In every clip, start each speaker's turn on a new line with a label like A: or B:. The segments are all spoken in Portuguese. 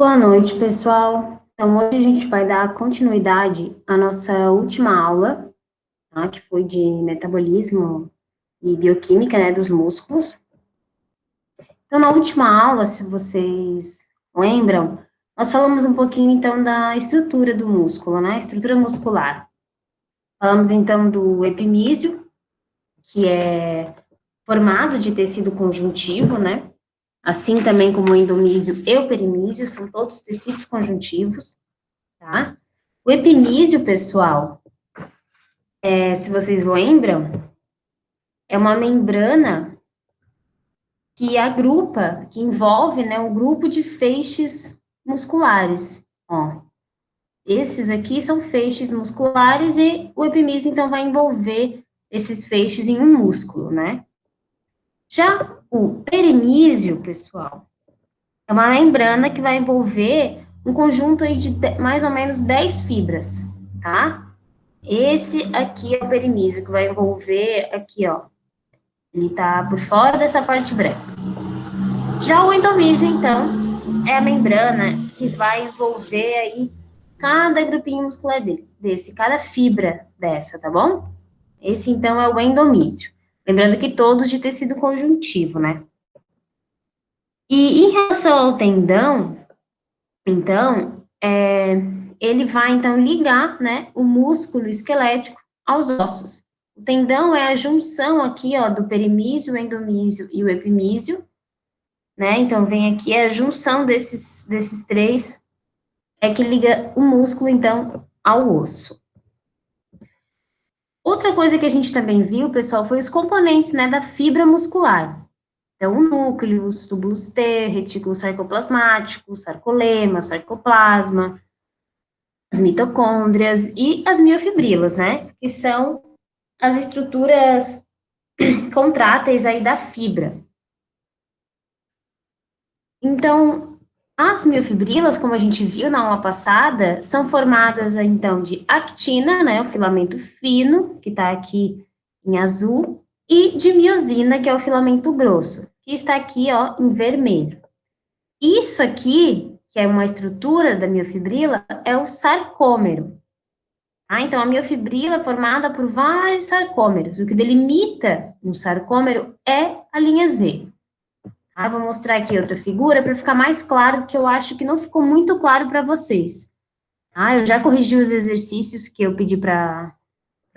A: Boa noite, pessoal. Então, hoje a gente vai dar continuidade à nossa última aula, tá? Que foi de metabolismo e bioquímica, né, dos músculos. Então, na última aula, se vocês lembram, nós falamos um pouquinho, então, da estrutura do músculo, né, estrutura muscular. Falamos, então, do epimísio, que é formado de tecido conjuntivo, né, assim também como o endomísio e o perimísio, são todos tecidos conjuntivos, tá? O epimísio, pessoal, se vocês lembram, é uma membrana que agrupa, que envolve, né, um grupo de feixes musculares. Ó, esses aqui são feixes musculares e o epimísio, então, vai envolver esses feixes em um músculo, né? Já o perimísio, pessoal, é uma membrana que vai envolver um conjunto aí de mais ou menos 10 fibras, tá? Esse aqui é o perimísio, que vai envolver aqui, ó. Ele tá por fora dessa parte branca. Já o endomísio, então, é a membrana que vai envolver aí cada grupinho muscular desse, cada fibra dessa, tá bom? Esse, então, é o endomísio. Lembrando que todos de tecido conjuntivo, né? E em relação ao tendão, então, ele vai, então, ligar, né, o músculo esquelético aos ossos. O tendão é a junção aqui, ó, do perimísio, o endomísio e o epimísio, né? Então, vem aqui a junção desses três, é que liga o músculo, então, ao osso. Outra coisa que a gente também viu, pessoal, foi os componentes, né, da fibra muscular. Então, o núcleo, os túbulos T, retículo sarcoplasmático, sarcolema, sarcoplasma, as mitocôndrias e as miofibrilas, né, que são as estruturas contráteis aí da fibra. Então, as miofibrilas, como a gente viu na aula passada, são formadas, então, de actina, né, o filamento fino, que está aqui em azul, e de miosina, que é o filamento grosso, que está aqui, ó, em vermelho. Isso aqui, que é uma estrutura da miofibrila, é o sarcômero. Tá? Então, a miofibrila é formada por vários sarcômeros. O que delimita um sarcômero é a linha Z. Ah, vou mostrar aqui outra figura para ficar mais claro, porque eu acho que não ficou muito claro para vocês. Ah, eu já corrigi os exercícios que eu pedi para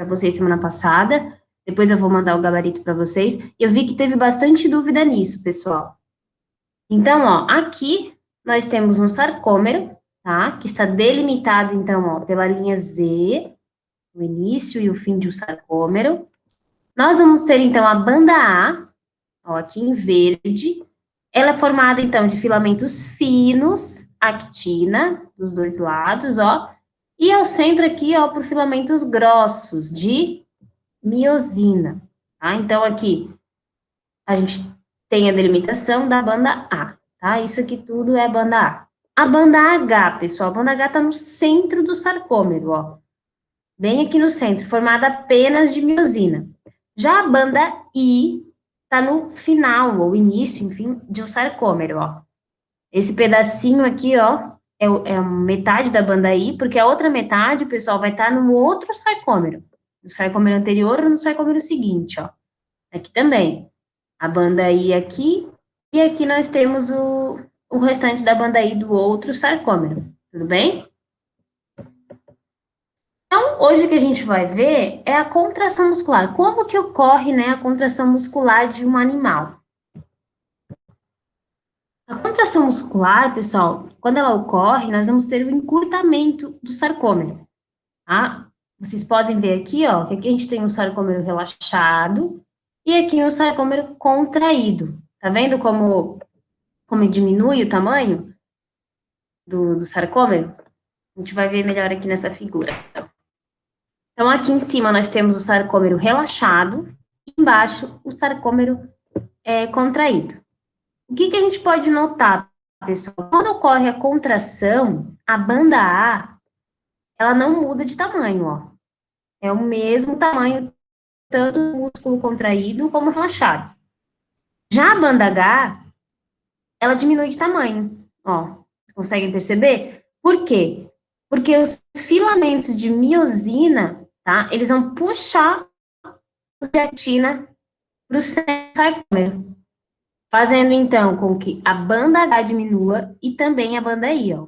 A: vocês semana passada. Depois eu vou mandar o gabarito para vocês. Eu vi que teve bastante dúvida nisso, pessoal. Então, ó, aqui nós temos um sarcômero, tá? Que está delimitado, então, ó, pela linha Z, o início e o fim de um sarcômero. Nós vamos ter, então, a banda A, ó, aqui em verde. Ela é formada, então, de filamentos finos, actina, dos dois lados, ó, e ao centro aqui, ó, por filamentos grossos, de miosina, tá? Então, aqui, a gente tem a delimitação da banda A, tá? Isso aqui tudo é a banda A. A banda H, pessoal, a banda H tá no centro do sarcômero, ó, bem aqui no centro, formada apenas de miosina. Já a banda I tá no final, ou início, enfim, de um sarcômero, ó. Esse pedacinho aqui, ó, é a metade da banda I, porque a outra metade, pessoal, vai estar no outro sarcômero. No sarcômero anterior ou no sarcômero seguinte, ó. Aqui também. A banda I aqui, e aqui nós temos o restante da banda I do outro sarcômero. Tudo bem? Então, hoje o que a gente vai ver é a contração muscular. Como que ocorre, né, a contração muscular de um animal? A contração muscular, pessoal, quando ela ocorre, nós vamos ter o encurtamento do sarcômero, tá? Vocês podem ver aqui, ó, que aqui a gente tem um sarcômero relaxado e aqui um sarcômero contraído. Tá vendo como diminui o tamanho do sarcômero? A gente vai ver melhor aqui nessa figura. Então, aqui em cima nós temos o sarcômero relaxado e embaixo o sarcômero contraído. O que a gente pode notar, pessoal? Quando ocorre a contração, a banda A, ela não muda de tamanho, ó. É o mesmo tamanho, tanto o músculo contraído como relaxado. Já a banda H, ela diminui de tamanho, ó. conseguem perceber? Por quê? Porque os filamentos de miosina, tá? Eles vão puxar a actina para o sarcômero, fazendo então com que a banda H diminua e também a banda I, ó.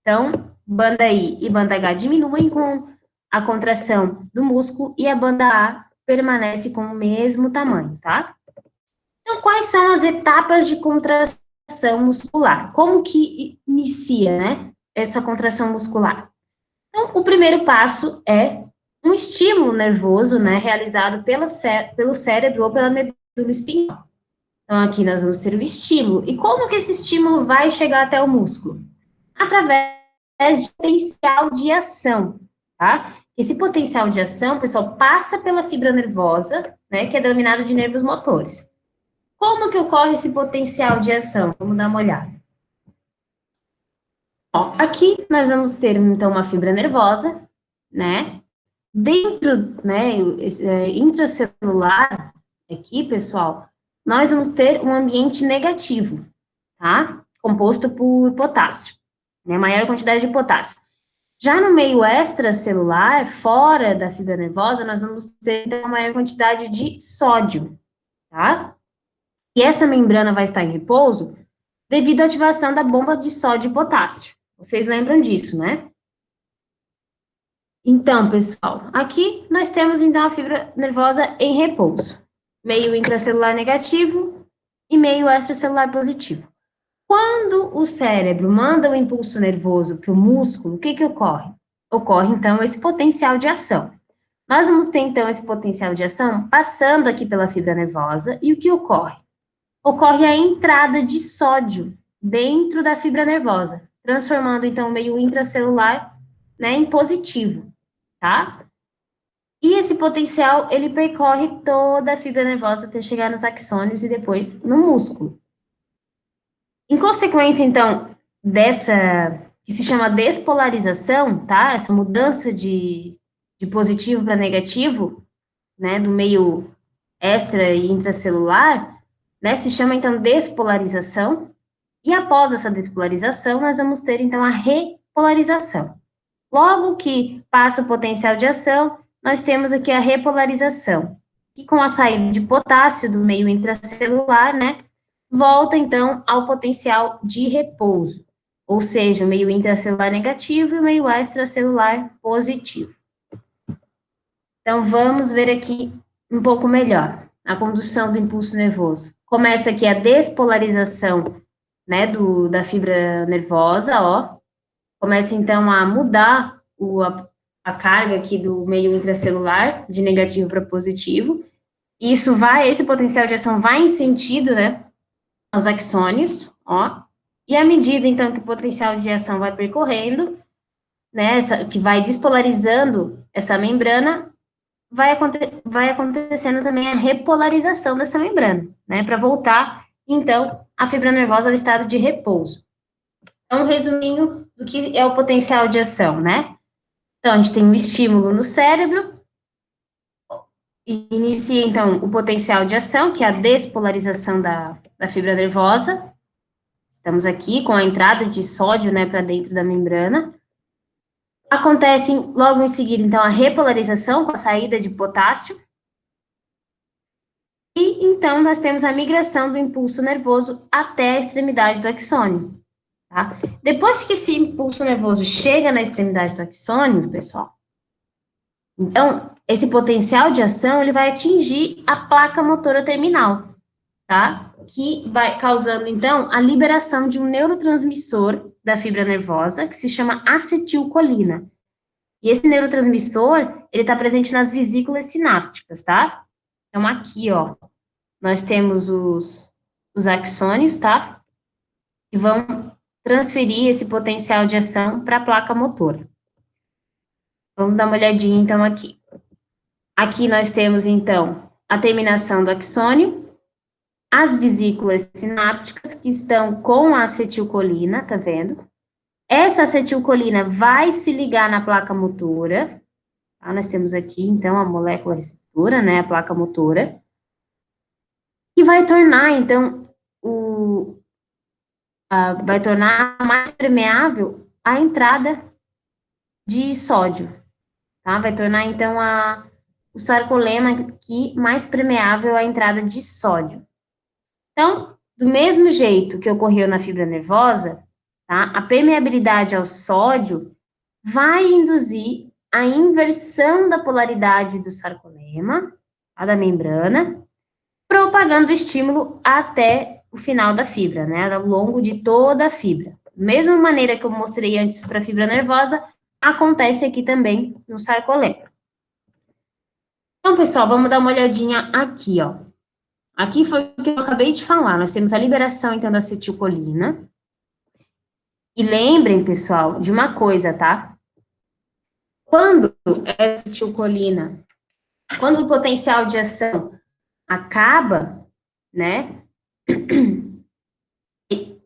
A: Então, banda I e banda H diminuem com a contração do músculo e a banda A permanece com o mesmo tamanho, tá? Então, quais são as etapas de contração muscular? Como que inicia, né, essa contração muscular? Então, o primeiro passo é um estímulo nervoso, né, realizado pelo cérebro ou pela medula espinhal. Então, aqui nós vamos ter o estímulo. E como que esse estímulo vai chegar até o músculo? Através de potencial de ação, tá? Esse potencial de ação, pessoal, passa pela fibra nervosa, né, que é denominado de nervos motores. Como que ocorre esse potencial de ação? Vamos dar uma olhada. Ó, aqui nós vamos ter, então, uma fibra nervosa, né? Dentro, né, intracelular, aqui, pessoal, nós vamos ter um ambiente negativo, tá? Composto por potássio, né? Maior quantidade de potássio. Já no meio extracelular, fora da fibra nervosa, nós vamos ter então, uma maior quantidade de sódio, tá? E essa membrana vai estar em repouso devido à ativação da bomba de sódio e potássio. Vocês lembram disso, né? Então, pessoal, aqui nós temos então a fibra nervosa em repouso, meio intracelular negativo e meio extracelular positivo. Quando o cérebro manda o impulso nervoso para o músculo, o que que ocorre? Ocorre então esse potencial de ação. Nós vamos ter então esse potencial de ação passando aqui pela fibra nervosa e o que ocorre? Ocorre a entrada de sódio dentro da fibra nervosa, transformando então o meio intracelular, né, em positivo, tá? E esse potencial, ele percorre toda a fibra nervosa até chegar nos axônios e depois no músculo. Em consequência, então, dessa, que se chama despolarização, tá? Essa mudança de positivo para negativo, né, do meio extra e intracelular, né, se chama, então, despolarização. E após essa despolarização, nós vamos ter, então, a repolarização. Logo que passa o potencial de ação, nós temos aqui a repolarização, que com a saída de potássio do meio intracelular, né, volta então ao potencial de repouso, ou seja, o meio intracelular negativo e o meio extracelular positivo. Então, vamos ver aqui um pouco melhor a condução do impulso nervoso. Começa aqui a despolarização, né, da fibra nervosa, ó, começa então a mudar a carga aqui do meio intracelular, de negativo para positivo. E esse potencial de ação vai em sentido, né, aos axônios, ó. E à medida então que o potencial de ação vai percorrendo, né, que vai despolarizando essa membrana, vai acontecendo também a repolarização dessa membrana, né, para voltar então a fibra nervosa ao estado de repouso. Então, um resuminho do que é o potencial de ação, né? Então, a gente tem um estímulo no cérebro, e inicia, então, o potencial de ação, que é a despolarização da fibra nervosa. Estamos aqui com a entrada de sódio, né, para dentro da membrana. Acontece logo em seguida, então, a repolarização com a saída de potássio. E, então, nós temos a migração do impulso nervoso até a extremidade do axônio. Tá? Depois que esse impulso nervoso chega na extremidade do axônio, pessoal, então, esse potencial de ação, ele vai atingir a placa motora terminal, tá? Que vai causando, então, a liberação de um neurotransmissor da fibra nervosa, que se chama acetilcolina. E esse neurotransmissor, ele está presente nas vesículas sinápticas, tá? Então, aqui, ó, nós temos os axônios, tá? Que vão transferir esse potencial de ação para a placa motora. Vamos dar uma olhadinha, então, aqui. Aqui nós temos, então, a terminação do axônio, as vesículas sinápticas, que estão com a acetilcolina, tá vendo? Essa acetilcolina vai se ligar na placa motora, tá? Nós temos aqui, então, a molécula receptora, né, a placa motora, que vai tornar, então, vai tornar mais permeável a entrada de sódio, tá? Vai tornar, então, o sarcolema aqui mais permeável à entrada de sódio. Então, do mesmo jeito que ocorreu na fibra nervosa, tá? A permeabilidade ao sódio vai induzir a inversão da polaridade do sarcolema, tá? Da membrana, propagando o estímulo até o final da fibra, né? Ao longo de toda a fibra. Mesma maneira que eu mostrei antes para a fibra nervosa, acontece aqui também no sarcolema. Então, pessoal, vamos dar uma olhadinha aqui, ó. Aqui foi o que eu acabei de falar. Nós temos a liberação, então, da acetilcolina. E lembrem, pessoal, de uma coisa, tá? Quando essa acetilcolina, quando o potencial de ação acaba, né?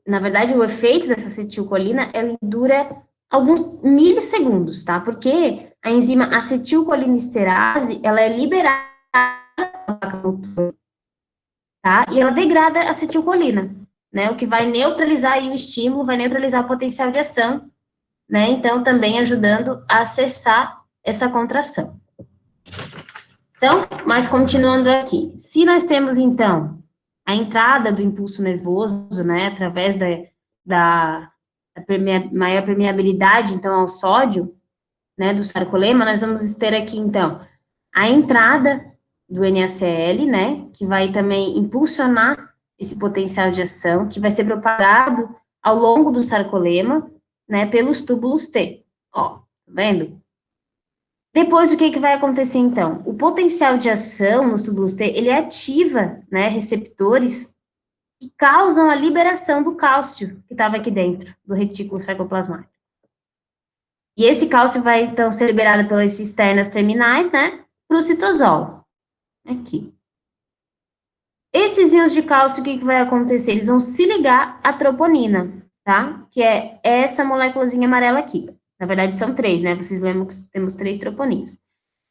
A: Na verdade, o efeito dessa acetilcolina, ela dura alguns milissegundos, tá? Porque a enzima acetilcolinesterase, ela é liberada, tá? E ela degrada a acetilcolina, né? O que vai neutralizar aí o estímulo, vai neutralizar o potencial de ação, né? Então, também ajudando a cessar essa contração. Então, mas continuando aqui, se nós temos, então, a entrada do impulso nervoso, né, através da maior permeabilidade, então, ao sódio, né, do sarcolema, nós vamos ter aqui, então, a entrada do NaCl, né, que vai também impulsionar esse potencial de ação, que vai ser propagado ao longo do sarcolema, né, pelos túbulos T. Ó, tá vendo? Depois, o que vai acontecer, então? O potencial de ação nos túbulos T, ele ativa, né, receptores que causam a liberação do cálcio que estava aqui dentro do retículo sarcoplasmático. E esse cálcio vai, então, ser liberado pelas cisternas terminais, né, para o citosol. Aqui. Esses íons de cálcio, o que vai acontecer? Eles vão se ligar à troponina, tá? Que é essa moléculazinha amarela aqui. Na verdade, são 3, né? Vocês lembram que temos 3 troponinas.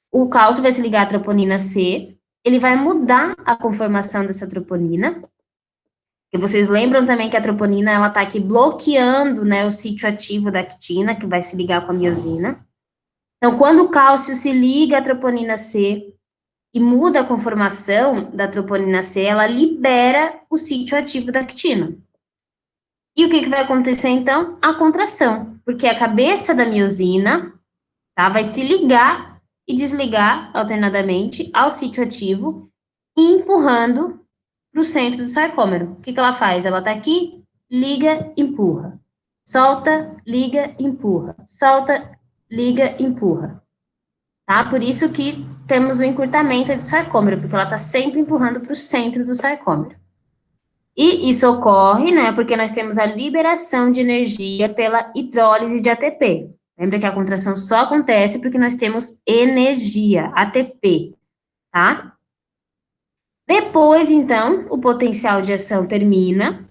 A: O cálcio vai se ligar à troponina C, ele vai mudar a conformação dessa troponina. E vocês lembram também que a troponina, ela tá aqui bloqueando, né, o sítio ativo da actina, que vai se ligar com a miosina. Então, quando o cálcio se liga à troponina C e muda a conformação da troponina C, ela libera o sítio ativo da actina. E o que vai acontecer, então? A contração, porque a cabeça da miosina, tá, vai se ligar e desligar alternadamente ao sítio ativo, empurrando para o centro do sarcômero. O que ela faz? Ela está aqui, liga, empurra. Solta, liga, empurra. Solta, liga, empurra. Tá? Por isso que temos o encurtamento do sarcômero, porque ela está sempre empurrando para o centro do sarcômero. E isso ocorre, né, porque nós temos a liberação de energia pela hidrólise de ATP. Lembra que a contração só acontece porque nós temos energia, ATP, tá? Depois, então, o potencial de ação termina,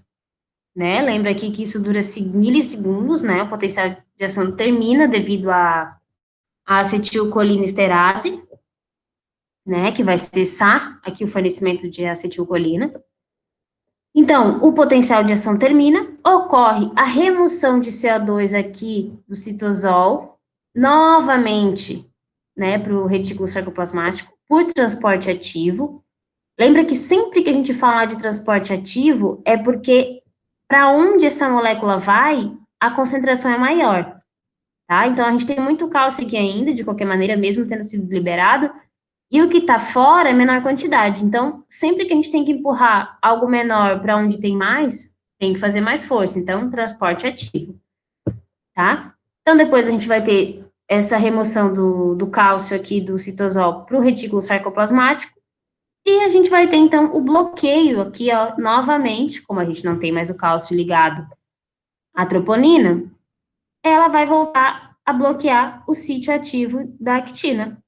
A: né? Lembra aqui que isso dura milissegundos, né? O potencial de ação termina devido à acetilcolinesterase, né? Que vai cessar aqui o fornecimento de acetilcolina. Então, o potencial de ação termina, ocorre a remoção de CO2 aqui do citosol, novamente, né, para o retículo sarcoplasmático, por transporte ativo. Lembra que sempre que a gente fala de transporte ativo, é porque para onde essa molécula vai, a concentração é maior, tá? Então, a gente tem muito cálcio aqui ainda, de qualquer maneira, mesmo tendo sido liberado, e o que está fora é menor quantidade. Então, sempre que a gente tem que empurrar algo menor para onde tem mais, tem que fazer mais força. Então, transporte ativo, tá? Então, depois a gente vai ter essa remoção do cálcio aqui do citosol para o retículo sarcoplasmático. E a gente vai ter, então, o bloqueio aqui, ó, novamente, como a gente não tem mais o cálcio ligado à troponina, ela vai voltar a bloquear o sítio ativo da actina,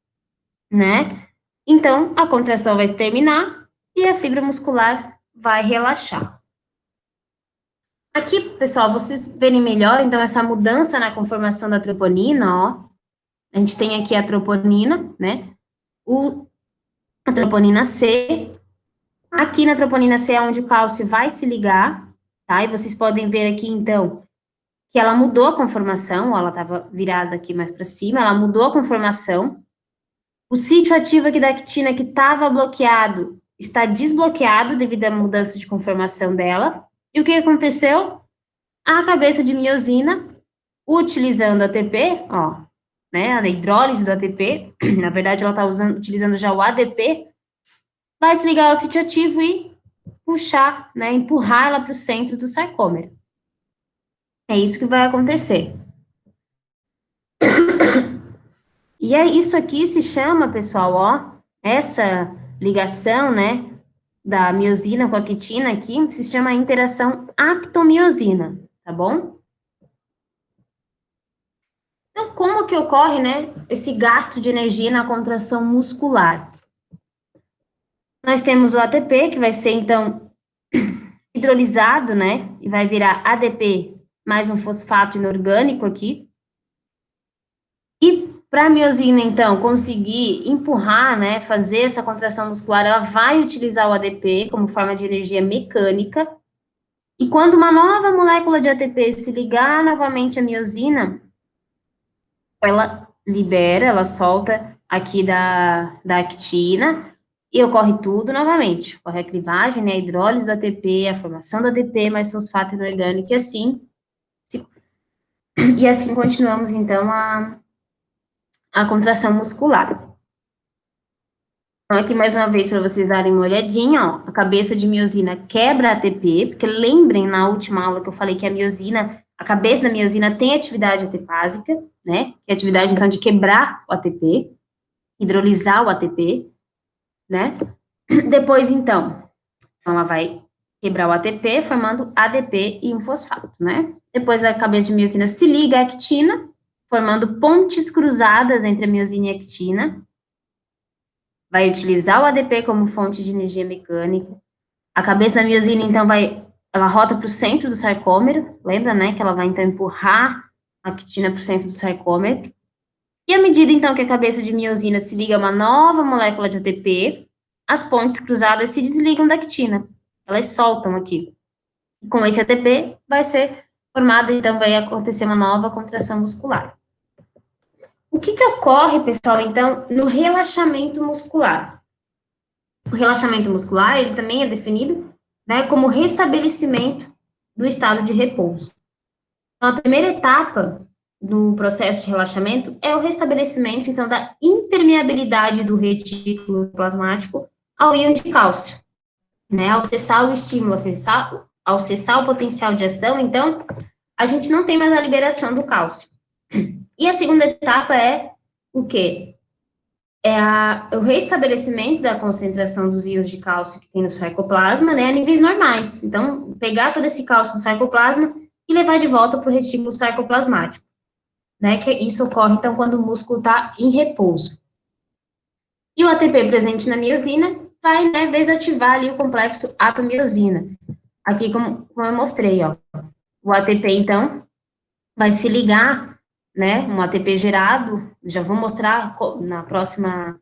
A: né? Então, a contração vai se terminar e a fibra muscular vai relaxar. Aqui, pessoal, vocês verem melhor, então, essa mudança na conformação da troponina, ó. A gente tem aqui a troponina, né? A troponina C. Aqui na troponina C é onde o cálcio vai se ligar, tá? E vocês podem ver aqui, então, que ela mudou a conformação, ó, ela estava virada aqui mais para cima, ela mudou a conformação. O sítio ativo aqui da actina que estava bloqueado está desbloqueado devido à mudança de conformação dela. E o que aconteceu? A cabeça de miosina, utilizando a ATP, ó, né, a hidrólise do ATP, na verdade ela está utilizando já o ADP, vai se ligar ao sítio ativo e puxar, né, empurrar ela para o centro do sarcômero. É isso que vai acontecer. E é isso aqui se chama, pessoal, ó, essa ligação, né, da miosina com a quitina aqui, se chama interação actomiosina, tá bom? Então, como que ocorre, né, esse gasto de energia na contração muscular? Nós temos o ATP, que vai ser, então, hidrolisado, né, e vai virar ADP mais um fosfato inorgânico aqui. E para a miosina, então, conseguir empurrar, né, fazer essa contração muscular, ela vai utilizar o ADP como forma de energia mecânica. E quando uma nova molécula de ATP se ligar novamente à miosina, ela libera, ela solta aqui da actina, e ocorre tudo novamente. Ocorre a clivagem, né, a hidrólise do ATP, a formação do ADP mais fosfato inorgânico, e assim continuamos, então, a contração muscular. Então, aqui mais uma vez, para vocês darem uma olhadinha, ó, a cabeça de miosina quebra a ATP, porque lembrem na última aula que eu falei que a miosina, a cabeça da miosina tem atividade atepásica, né, que é a atividade, então, de quebrar o ATP, hidrolisar o ATP, né, depois, então, ela vai quebrar o ATP, formando ADP e um fosfato, né, depois a cabeça de miosina se liga à actina, formando pontes cruzadas entre a miosina e a actina, vai utilizar o ADP como fonte de energia mecânica. A cabeça da miosina, então, ela rota para o centro do sarcômero, lembra, né, que ela vai, então, empurrar a actina para o centro do sarcômero. E à medida, então, que a cabeça de miosina se liga a uma nova molécula de ATP, as pontes cruzadas se desligam da actina, elas soltam aqui. E com esse ATP, vai ser formada, então, vai acontecer uma nova contração muscular. O que ocorre, pessoal, então, no relaxamento muscular? O relaxamento muscular, ele também é definido, né, como restabelecimento do estado de repouso. Então, a primeira etapa do processo de relaxamento é o restabelecimento, então, da impermeabilidade do retículo plasmático ao íon de cálcio, né, ao cessar o estímulo, ao cessar o potencial de ação, então, a gente não tem mais a liberação do cálcio. E a segunda etapa é o quê? O restabelecimento da concentração dos íons de cálcio que tem no sarcoplasma, né, a níveis normais. Então, pegar todo esse cálcio do sarcoplasma e levar de volta para o retículo sarcoplasmático, né, que isso ocorre, então, quando o músculo está em repouso. E o ATP presente na miosina vai, né, desativar ali o complexo atomiosina. Aqui, como eu mostrei, ó, o ATP, então, vai se ligar, né, um ATP gerado, já vou mostrar na próxima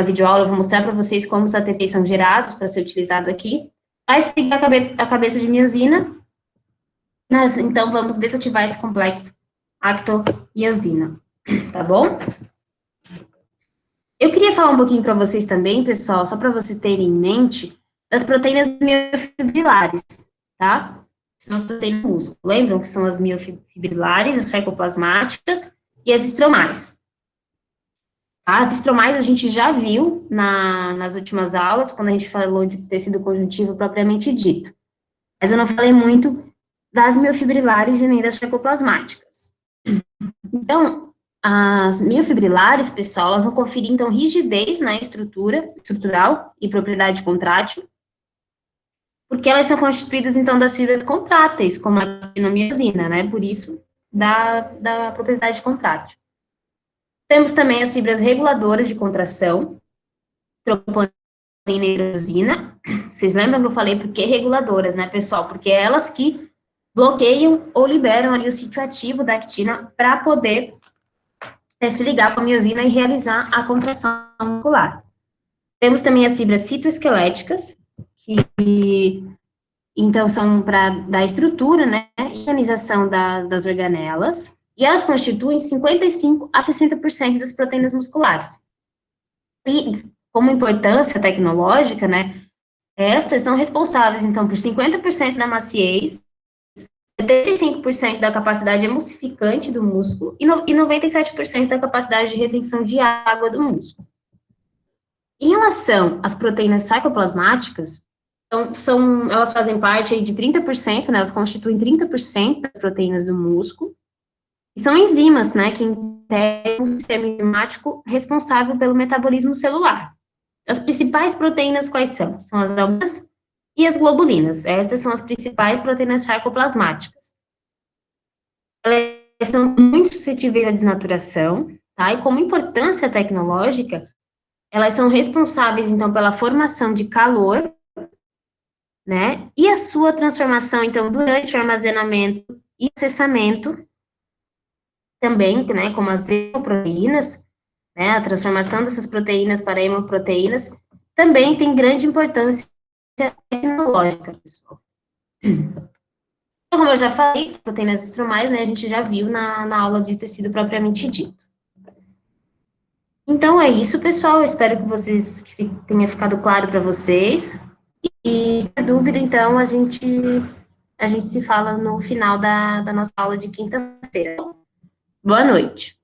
A: videoaula, eu vou mostrar para vocês como os ATPs são gerados para ser utilizado aqui. Vai explicar a cabeça de miosina, nós, então, vamos desativar esse complexo actomiosina, tá bom? Eu queria falar um pouquinho para vocês também, pessoal, só para vocês terem em mente, das proteínas miofibrilares, tá? São as proteínas do músculo. Lembram que são as miofibrilares, as sarcoplasmáticas e as estromais. As estromais a gente já viu nas últimas aulas, quando a gente falou de tecido conjuntivo propriamente dito. Mas eu não falei muito das miofibrilares e nem das sarcoplasmáticas. Então, as miofibrilares, pessoal, elas vão conferir, então, rigidez na estrutural e propriedade contrátil, porque elas são constituídas, então, das fibras contráteis, como a actinomiosina, né? Por isso, da propriedade contrátil. Temos também as fibras reguladoras de contração, troponina e tirosina. Vocês lembram que eu falei por que reguladoras, né, pessoal? Porque é elas que bloqueiam ou liberam ali o sítio ativo da actina para poder se ligar com a miosina e realizar a contração muscular. Temos também as fibras citoesqueléticas, que Então, são para dar estrutura, né, e organização das organelas, e elas constituem 55 a 60% das proteínas musculares. E, como importância tecnológica, né, estas são responsáveis, então, por 50% da maciez, 75% da capacidade emulsificante do músculo e 97% da capacidade de retenção de água do músculo. Em relação às proteínas sarcoplasmáticas, elas fazem parte aí de 30%, né, elas constituem 30% das proteínas do músculo, e são enzimas, né, que integram o sistema enzimático responsável pelo metabolismo celular. As principais proteínas quais são? São as albuminas e as globulinas. Estas são as principais proteínas sarcoplasmáticas. Elas são muito suscetíveis à desnaturação, tá? E como importância tecnológica, elas são responsáveis, então, pela formação de calor, né? E a sua transformação, então, durante o armazenamento e processamento, também, né, como as hemoproteínas, né, a transformação dessas proteínas para hemoproteínas, também tem grande importância tecnológica, pessoal. Então, como eu já falei, proteínas estromais, né, a gente já viu na aula de tecido propriamente dito. Então, é isso, pessoal, eu espero que tenha ficado claro para vocês, e, por dúvida, então, a gente se fala no final da nossa aula de quinta-feira. Boa noite.